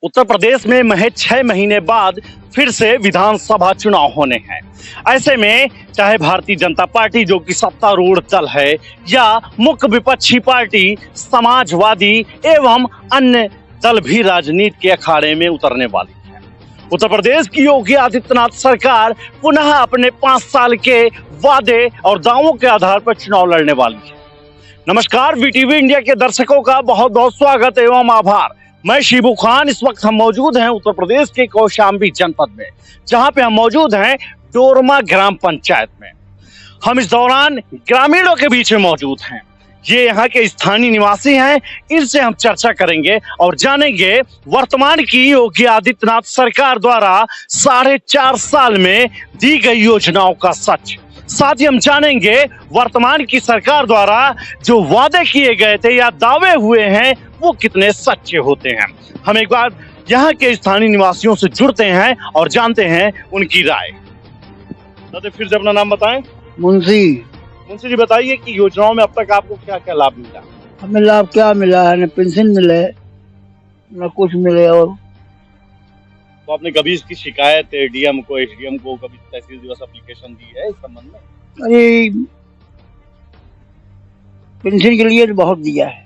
उत्तर प्रदेश में महज 6 महीने बाद फिर से विधानसभा चुनाव होने हैं। ऐसे में चाहे भारतीय जनता पार्टी जो कि सत्तारूढ़ दल है या मुख्य विपक्षी पार्टी समाजवादी एवं अन्य दल भी राजनीति के अखाड़े में उतरने वाली है। उत्तर प्रदेश की योगी आदित्यनाथ सरकार पुनः अपने 5 साल के वादे और दावों के आधार पर चुनाव लड़ने वाली है। नमस्कार, वीटीवी इंडिया के दर्शकों का बहुत बहुत स्वागत एवं आभार। मैं शिबू खान। इस वक्त हम मौजूद हैं उत्तर प्रदेश के कौशाम्बी जनपद में, जहां पे हम मौजूद हैं डोरमा ग्राम पंचायत में। हम इस दौरान ग्रामीणों के बीच में मौजूद हैं। ये यहाँ के स्थानीय निवासी हैं। इनसे हम चर्चा करेंगे और जानेंगे वर्तमान की योगी आदित्यनाथ सरकार द्वारा 4.5 साल में दी गई योजनाओं का सच। साथ ही हम जानेंगे वर्तमान की सरकार द्वारा जो वादे किए गए थे या दावे हुए हैं वो कितने सच्चे होते हैं। हम एक बार यहाँ के स्थानीय निवासियों से जुड़ते हैं और जानते हैं उनकी राय। दादा फिर से अपना नाम बताएं। मुंशी जी, बताइए कि योजनाओं में अब तक आपको क्या क्या लाभ मिला? हमें लाभ क्या मिला है? न पेंशन मिले न कुछ मिले। और तो आपने कभी इसकी शिकायत डीएम को, एसडीएम को, कभी तहसील दिवस एप्लीकेशन दी है इस संबंध में? अरे पेंशन के लिए तो बहुत दिया है।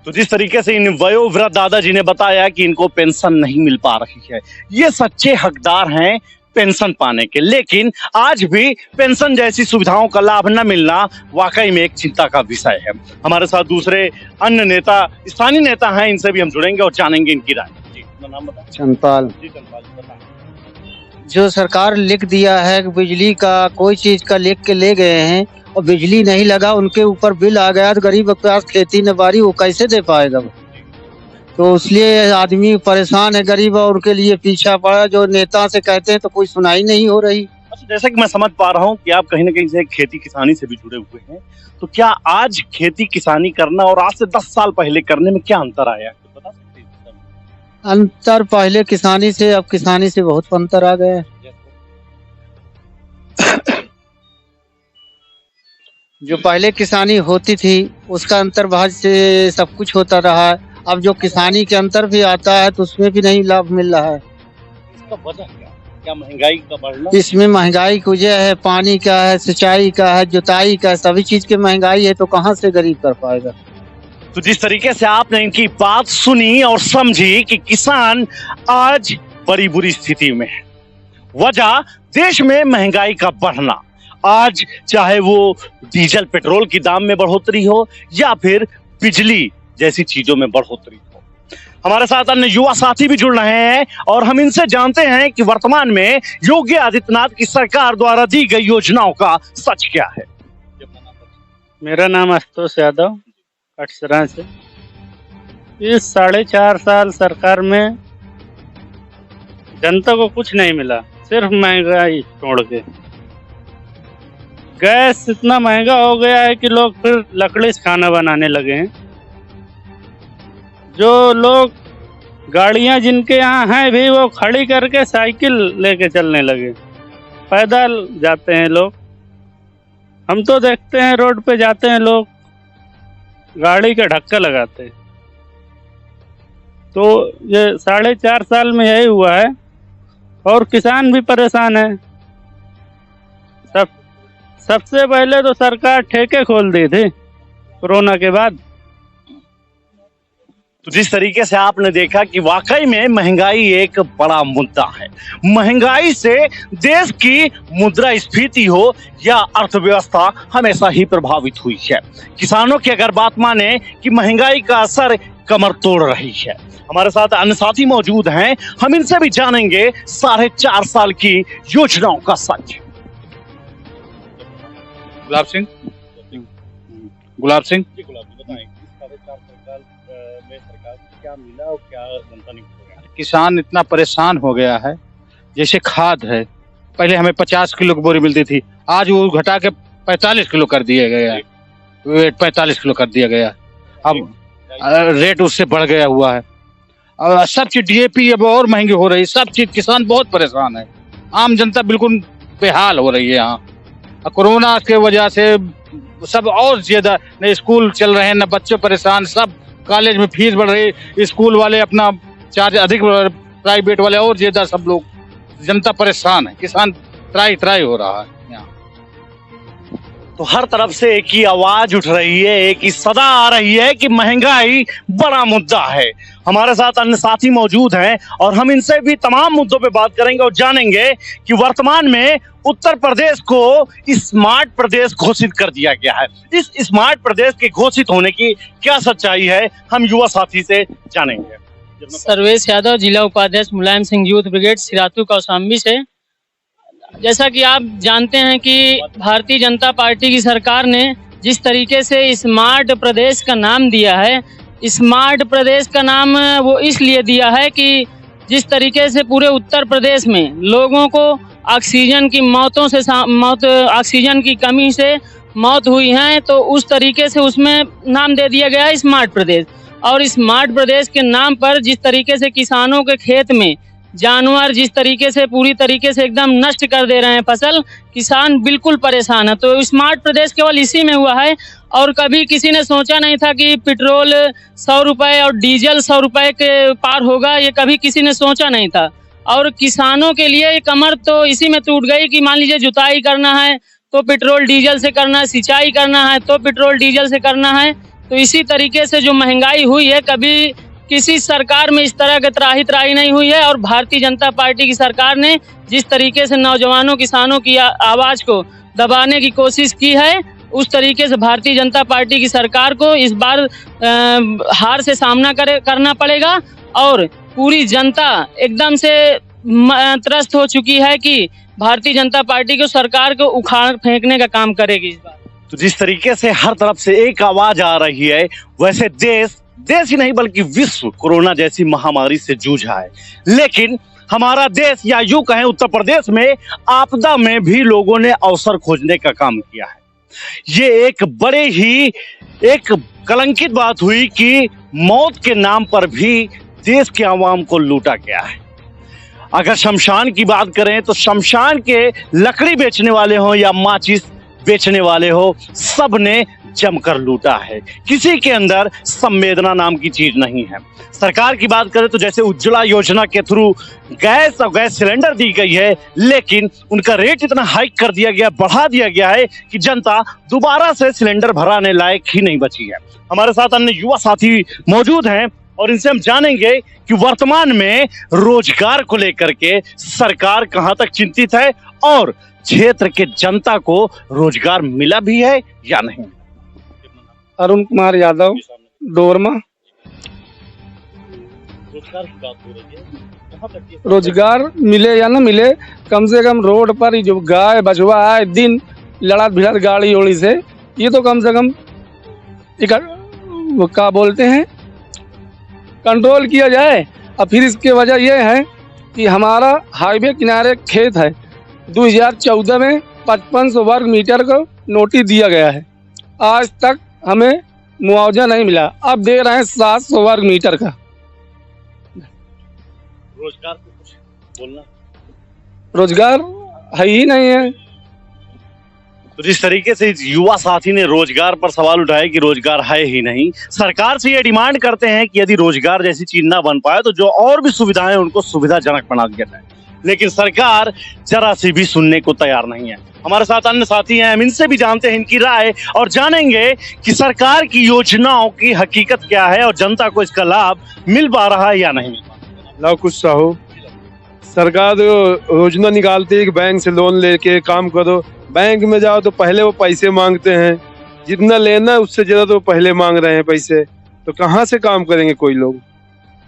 तो जिस तरीके से इन वयोवृद्ध दादाजी ने बताया कि इनको पेंशन नहीं मिल पा रही है, ये सच्चे हकदार हैं पेंशन पाने के, लेकिन आज भी पेंशन जैसी सुविधाओं का लाभ न मिलना वाकई में एक चिंता का विषय है। हमारे साथ दूसरे अन्य नेता, स्थानीय नेता हैं, इनसे भी हम जुड़ेंगे और जानेंगे इनकी राय। जी, अपना नाम बताएं। चंपाल। जी चंपाल, बताएं। जो सरकार लिख दिया है कि बिजली का कोई चीज का लिख के ले गए हैं और बिजली नहीं लगा, उनके ऊपर बिल आ गया तो गरीब के पास खेती न बारी, वो कैसे दे पाएगा? तो इसलिए आदमी परेशान है, गरीब, और उनके लिए पीछा पड़ा। जो नेता से कहते हैं तो कोई सुनाई नहीं हो रही। अच्छा, जैसे कि मैं समझ पा रहा हूँ कि आप कहीं ना कहीं से खेती किसानी से भी जुड़े हुए हैं, तो क्या आज खेती किसानी करना और आज से 10 साल पहले करने में क्या अंतर आया है, तो बता सकते हैं? अंतर पहले किसानी से अब किसानी से बहुत अंतर आ गया है। जो पहले किसानी होती थी उसका अंतर्भाग से सब कुछ होता रहा है। अब जो किसानी के अंतर भी आता है तो उसमें भी नहीं लाभ मिल रहा है। इसका वजह क्या? क्या महंगाई का बढ़ना? इसमें महंगाई की वजह है, पानी का है, सिंचाई का है, जुताई का है, सभी चीज की महंगाई है, तो कहाँ से गरीब कर पाएगा? तो जिस तरीके से आपने इनकी बात सुनी और समझी कि किसान आज बड़ी बुरी स्थिति में है, वजह देश में महंगाई का बढ़ना। आज चाहे वो डीजल पेट्रोल की दाम में बढ़ोतरी हो या फिर बिजली जैसी चीजों में बढ़ोतरी हो। हमारे साथ अन्य युवा साथी भी जुड़ रहे हैं और हम इनसे जानते हैं कि वर्तमान में योगी आदित्यनाथ की सरकार द्वारा दी गई योजनाओं का सच क्या है। मेरा नाम आशुतोष यादव, कटसरा से। इस 4.5 साल सरकार में जनता को कुछ नहीं मिला, सिर्फ महंगाई छोड़ के। गैस इतना महंगा हो गया है कि लोग फिर लकड़ी से खाना बनाने लगे हैं। जो लोग गाड़ियां जिनके यहाँ हैं भी वो खड़ी करके साइकिल लेके चलने लगे, पैदल जाते हैं लोग। हम तो देखते हैं रोड पे जाते हैं लोग गाड़ी का ढक्का लगाते हैं। तो ये 4.5 साल में यही हुआ है और किसान भी परेशान है। सबसे पहले तो सरकार ठेके खोल दी थी कोरोना के बाद। तो जिस तरीके से आपने देखा कि वाकई में महंगाई एक बड़ा मुद्दा है। महंगाई से देश की मुद्रास्फीति हो या अर्थव्यवस्था हमेशा ही प्रभावित हुई है। किसानों की अगर बात माने कि महंगाई का असर कमर तोड़ रही है। हमारे साथ अन्य साथी मौजूद हैं, हम इनसे भी जानेंगे 4.5 साल की योजनाओं का सच। गुलाब सिंह जी, गुलाब जी बताएं, इस 4.5 साल में सरकार को क्या मिला और क्या जनता ने किया? किसान इतना परेशान हो गया है। जैसे खाद है, पहले हमें 50 किलो की बोरी मिलती थी, आज वो घटा के 45 किलो कर दिया गया है। वेट 45 किलो कर दिया गया। अब रेट उससे बढ़ गया हुआ है। और सब चीज डीएपी अब और महंगी हो रही है। सब चीज किसान बहुत परेशान है। आम जनता बिल्कुल बेहाल हो रही है यहाँ। कोरोना के वजह से सब और ज्यादा, न स्कूल चल रहे हैं न बच्चे परेशान, सब कॉलेज में फीस बढ़ रही, स्कूल वाले अपना चार्ज अधिक प्राइवेट वाले और ज्यादा, सब लोग जनता परेशान है, किसान त्राई हो रहा है यहाँ। तो हर तरफ से एक ही आवाज उठ रही है, एक ही सदा आ रही है कि महंगाई बड़ा मुद्दा है। हमारे साथ अन्य साथी मौजूद हैं और हम इनसे भी तमाम मुद्दों पे बात करेंगे और जानेंगे कि वर्तमान में उत्तर प्रदेश को स्मार्ट प्रदेश घोषित कर दिया गया है। इस स्मार्ट प्रदेश के घोषित होने की क्या सच्चाई है, हम युवा साथी से जानेंगे। सर्वेश यादव, जिला उपाध्यक्ष मुलायम सिंह यूथ ब्रिगेड, सिरातू कौशाम्बी से। जैसा कि आप जानते हैं कि भारतीय जनता पार्टी की सरकार ने जिस तरीके से स्मार्ट प्रदेश का नाम दिया है, स्मार्ट प्रदेश का नाम वो इसलिए दिया है कि जिस तरीके से पूरे उत्तर प्रदेश में लोगों को ऑक्सीजन की ऑक्सीजन की कमी से मौत हुई है, तो उस तरीके से उसमें नाम दे दिया गया है स्मार्ट प्रदेश। और स्मार्ट प्रदेश के नाम पर जिस तरीके से किसानों के खेत में जानवर जिस तरीके से पूरी तरीके से एकदम नष्ट कर दे रहे हैं फसल, किसान बिल्कुल परेशान है। तो स्मार्ट प्रदेश केवल इसी में हुआ है और कभी किसी ने सोचा नहीं था कि पेट्रोल 100 रुपए और डीजल 100 रुपए के पार होगा, ये कभी किसी ने सोचा नहीं था। और किसानों के लिए कमर तो इसी में टूट गई कि मान लीजिए जुताई करना है तो पेट्रोल डीजल से करना है, सिंचाई करना है तो पेट्रोल डीजल से करना है। तो इसी तरीके से जो महंगाई हुई है, कभी किसी सरकार में इस तरह की त्राही नहीं हुई है। और भारतीय जनता पार्टी की सरकार ने जिस तरीके से नौजवानों किसानों की आवाज को दबाने की कोशिश की है, उस तरीके से भारतीय जनता पार्टी की सरकार को इस बार हार से सामना करना पड़ेगा। और पूरी जनता एकदम से त्रस्त हो चुकी है कि भारतीय जनता पार्टी को सरकार को उखाड़ फेंकने का काम करेगी इस बार। तो जिस तरीके से हर तरफ से एक आवाज आ रही है, वैसे देश ही नहीं बल्कि विश्व कोरोना जैसी महामारी से जूझा है। लेकिन हमारा देश, या यूं कहें उत्तर प्रदेश में, आपदा में भी लोगों ने अवसर खोजने का काम किया है। ये एक बड़े ही एक कलंकित बात हुई कि मौत के नाम पर भी देश के आवाम को लूटा गया है। अगर शमशान की बात करें तो शमशान के लकड़ी बेचने वाले हों या माचिस बेचने वाले हो, सब ने जमकर लूटा है। किसी के अंदर संवेदना नाम की चीज नहीं है। सरकार की बात करें तो जैसे उज्ज्वला योजना के थ्रू गैस और गैस सिलेंडर दी गई है, लेकिन उनका रेट इतना हाइक कर दिया गया, बढ़ा दिया गया है कि जनता दोबारा से सिलेंडर भराने लायक ही नहीं बची है। हमारे साथ अन्य युवा साथी मौजूद हैं और इनसे हम जानेंगे कि वर्तमान में रोजगार को लेकर के सरकार कहां तक चिंतित है और क्षेत्र के जनता को रोजगार मिला भी है या नहीं। अरुण कुमार यादव, डोरमा। रोजगार की बात हो रही है, कहां तक ये रोजगार मिले या न मिले, कम से कम रोड पर जो गाय बछवा आए दिन लड़त भिड़त गाड़ी ओड़ी से, ये तो कम से कम क्या बोलते हैं कंट्रोल किया जाए। और फिर इसके वजह यह है कि हमारा हाईवे किनारे खेत है, 2014 में 5500 वर्ग मीटर को नोटिस दिया गया है, आज तक हमें मुआवजा नहीं मिला। अब दे रहे हैं 700 वर्ग मीटर का। रोजगार को कुछ बोलना, रोजगार है ही नहीं है। तो जिस तरीके से इस युवा साथी ने रोजगार पर सवाल उठाया कि रोजगार है ही नहीं, सरकार से ये डिमांड करते हैं कि यदि रोजगार जैसी चीज ना बन पाए तो जो और भी सुविधाएं उनको सुविधाजनक बना दिया जाए, लेकिन सरकार जरा सी भी सुनने को तैयार नहीं है। हमारे साथ अन्य साथी हैं, हम इनसे भी जानते हैं इनकी राय और जानेंगे कि सरकार की योजनाओं की हकीकत क्या है और जनता को इसका लाभ मिल पा रहा है या नहीं। लव कुछ साहू, सरकार योजना निकालती है कि बैंक से लोन लेके काम करो। बैंक में जाओ तो पहले वो पैसे मांगते हैं, जितना लेना है उससे ज्यादा तो पहले मांग रहे हैं पैसे, तो कहाँ से काम करेंगे कोई लोग।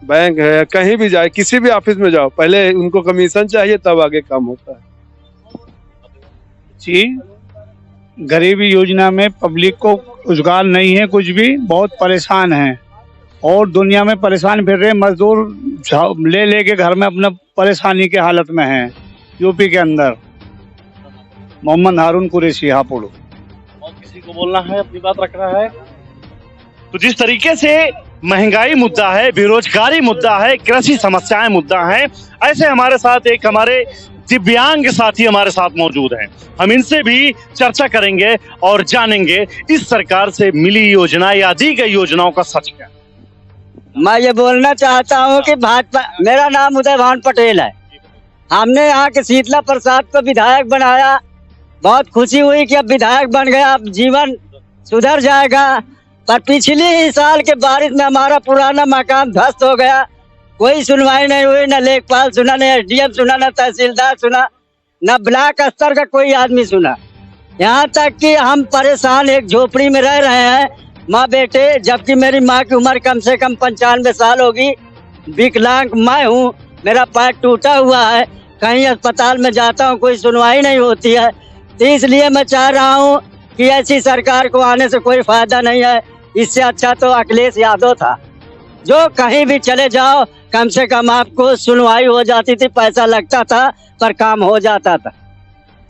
बैंक है, कहीं भी जाए, किसी भी ऑफिस में जाओ, पहले उनको कमीशन चाहिए तब आगे काम होता है। जी, गरीबी योजना में पब्लिक को रोजगार नहीं है, कुछ भी, बहुत परेशान है और दुनिया में परेशान फिर रहे। मजदूर ले के घर में अपना परेशानी के हालत में है। यूपी के अंदर मोहम्मद हारून कुरैशी, हापुड़। और किसी को बोलना है, अपनी बात रखना है। तो जिस तरीके से महंगाई मुद्दा है, बेरोजगारी मुद्दा है, कृषि समस्याएं मुद्दा है, ऐसे हमारे साथ एक हमारे दिव्यांग साथी हमारे साथ मौजूद हैं। हम इनसे भी चर्चा करेंगे और जानेंगे इस सरकार से मिली योजना या दी गई योजनाओं का सच क्या। मैं ये बोलना चाहता हूँ कि भाजपा, मेरा नाम उदय भान पटेल है। हमने यहाँ के शीतला प्रसाद को विधायक बनाया, बहुत खुशी हुई कि अब विधायक बन गया, अब जीवन सुधर जाएगा। पर पिछले ही साल के बारिश में हमारा पुराना मकान ध्वस्त हो गया, कोई सुनवाई नहीं हुई, न लेखपाल सुना, न एसडीएम सुना, न तहसीलदार सुना, न ब्लॉक स्तर का कोई आदमी सुना। यहाँ तक कि हम परेशान एक झोपड़ी में रह रहे हैं, माँ बेटे, जबकि मेरी माँ की उम्र कम से कम 95 साल होगी। विकलांग मैं हूँ, मेरा पैर टूटा हुआ है, कहीं अस्पताल में जाता हूँ कोई सुनवाई नहीं होती है। तो इसलिए मैं चाह रहा हूँ कि ऐसी सरकार को आने से कोई फायदा नहीं है। इससे अच्छा तो अखिलेश यादव था, जो कहीं भी चले जाओ कम से कम आपको सुनवाई हो जाती थी, पैसा लगता था पर काम हो जाता था।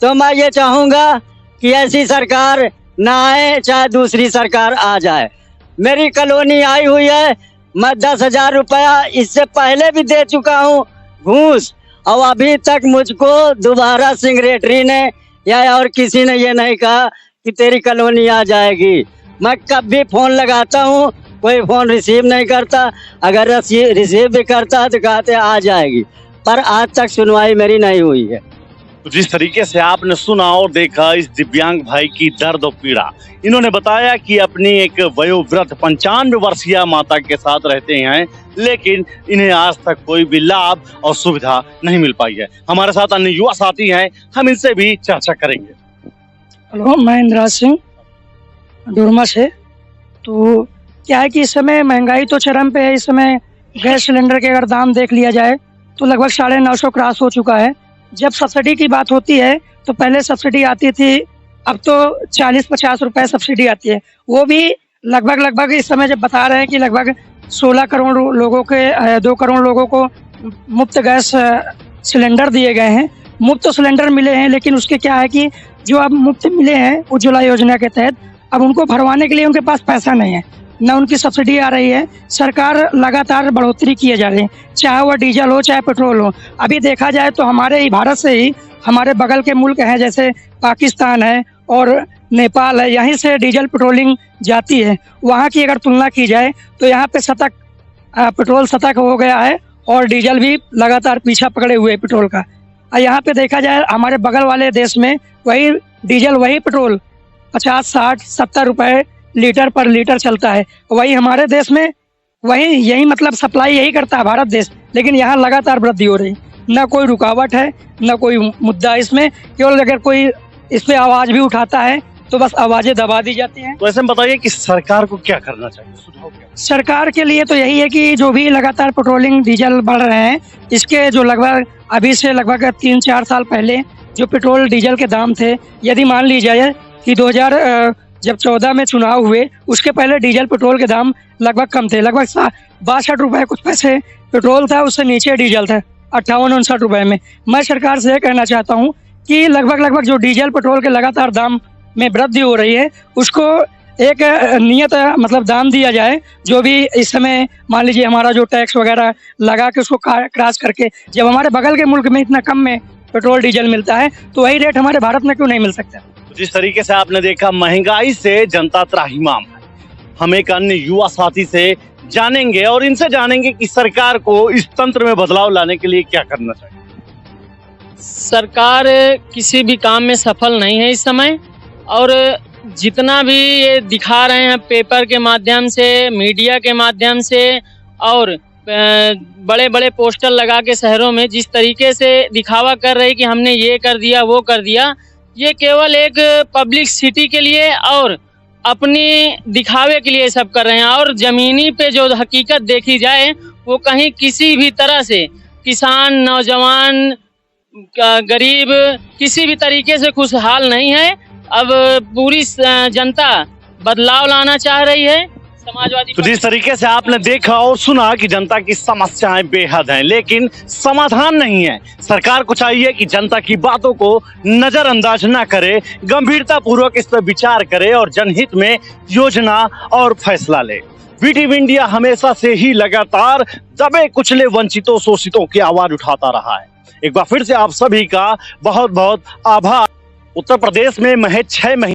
तो मैं ये चाहूँगा कि ऐसी सरकार ना आए, चाहे दूसरी सरकार आ जाए। मेरी कॉलोनी आई हुई है, मैं 10,000 रुपया इससे पहले भी दे चुका हूँ घूस, और अभी तक मुझको दोबारा सेक्रेटरी ने या और किसी ने ये नहीं कहा कि तेरी कॉलोनी आ जाएगी। मैं कब भी फोन लगाता हूँ, कोई फोन रिसीव नहीं करता, अगर रिसीव भी करता तो कहते आ जाएगी, पर आज तक सुनवाई मेरी नहीं हुई है। तो जिस तरीके से आपने सुना और देखा इस दिव्यांग भाई की दर्द और पीड़ा, इन्होंने बताया कि अपनी एक वयोवृद्ध 95 वर्षीय माता के साथ रहते हैं, लेकिन इन्हें आज तक कोई भी लाभ और सुविधा नहीं मिल पाई है। हमारे साथ अन्य युवा साथी हैं, हम इनसे भी चर्चा करेंगे। हेलो, मैं इंद्राज सिंह डुरमा से। तो क्या है कि इस समय महंगाई तो चरम पे है। इस समय गैस सिलेंडर के अगर दाम देख लिया जाए तो लगभग 950 क्रॉस हो चुका है। जब सब्सिडी की बात होती है तो पहले सब्सिडी आती थी, अब तो 40-50 रुपए सब्सिडी आती है, वो भी लगभग इस समय जब बता रहे हैं कि लगभग 16 करोड़ लोगों के 2 करोड़ लोगों को मुफ्त गैस सिलेंडर दिए गए हैं। मुफ्त सिलेंडर मिले हैं, लेकिन उसके क्या है कि जो अब मुफ्त मिले हैं उज्ज्वला योजना के तहत, अब उनको भरवाने के लिए उनके पास पैसा नहीं है, न उनकी सब्सिडी आ रही है। सरकार लगातार बढ़ोतरी किए जा रही है, चाहे वह डीजल हो चाहे पेट्रोल हो। अभी देखा जाए तो हमारे ही भारत से ही हमारे बगल के मुल्क हैं, जैसे पाकिस्तान है और नेपाल है, यहीं से डीजल पेट्रोलिंग जाती है। वहाँ की अगर तुलना की जाए तो यहाँ पे शतक पेट्रोल शतक हो गया है और डीजल भी लगातार पीछा पकड़े हुए पेट्रोल का। यहाँ पे देखा जाए हमारे बगल वाले देश में वही डीजल वही पेट्रोल 50, 60, 70 रुपए लीटर पर लीटर चलता है। वही हमारे देश में यही मतलब सप्लाई यही करता है भारत देश, लेकिन यहाँ लगातार वृद्धि हो रही, न कोई रुकावट है न कोई मुद्दा इसमें। केवल अगर कोई इस पे आवाज भी उठाता है तो बस आवाजें दबा दी जाती हैं। तो ऐसे में बताइए कि सरकार को क्या करना चाहिए, सुझाव क्या? सरकार के लिए तो यही है कि जो भी लगातार पेट्रोलिंग डीजल बढ़ रहे हैं, इसके जो लगभग अभी से लगभग 3-4 साल पहले जो पेट्रोल डीजल के दाम थे, यदि मान ली जाए कि 2014 में चुनाव हुए, उसके पहले डीजल पेट्रोल के दाम लगभग कम थे, लगभग 62 रुपए कुछ पैसे पेट्रोल था, उससे नीचे डीजल था 58-59 रुपए में। मैं सरकार से कहना चाहता हूँ कि लगभग जो डीजल पेट्रोल के लगातार दाम में वृद्धि हो रही है, उसको एक नियत मतलब दाम दिया जाए। जो भी इस समय मान लीजिए हमारा जो टैक्स वगैरह लगा के उसको क्रॉस करके, जब हमारे बगल के मुल्क में इतना कम में पेट्रोल डीजल मिलता है तो वही रेट हमारे भारत में क्यों नहीं मिल सकता। जिस तरीके से आपने देखा, महंगाई से जनता त्राहिमाम है। हम एक अन्य युवा साथी से जानेंगे और इनसे जानेंगे कि सरकार को इस तंत्र में बदलाव लाने के लिए क्या करना चाहिए। सरकार किसी भी काम में सफल नहीं है इस समय, और जितना भी ये दिखा रहे हैं पेपर के माध्यम से, मीडिया के माध्यम से, और बड़े बड़े पोस्टर लगा के शहरों में जिस तरीके से दिखावा कर रहे हैं कि हमने ये कर दिया वो कर दिया, ये केवल एक पब्लिक सिटी के लिए और अपनी दिखावे के लिए सब कर रहे हैं। और जमीनी पे जो हकीकत देखी जाए वो कहीं किसी भी तरह से किसान, नौजवान, गरीब किसी भी तरीके से खुशहाल नहीं है। अब पूरी जनता बदलाव लाना चाह रही है। समाजवादी तो जिस तरीके से आपने देखा और सुना कि जनता की समस्याएं बेहद हैं, लेकिन समाधान नहीं है। सरकार को चाहिए कि जनता की बातों को नजरअंदाज ना करे, गंभीरता पूर्वक इस पर विचार करे और जनहित में योजना और फैसला ले। वीटीवी इंडिया हमेशा से ही लगातार दबे कुचले वंचितों शोषितों की आवाज उठाता रहा है। एक बार फिर से आप सभी का बहुत बहुत आभार। उत्तर प्रदेश में महज 6 महीने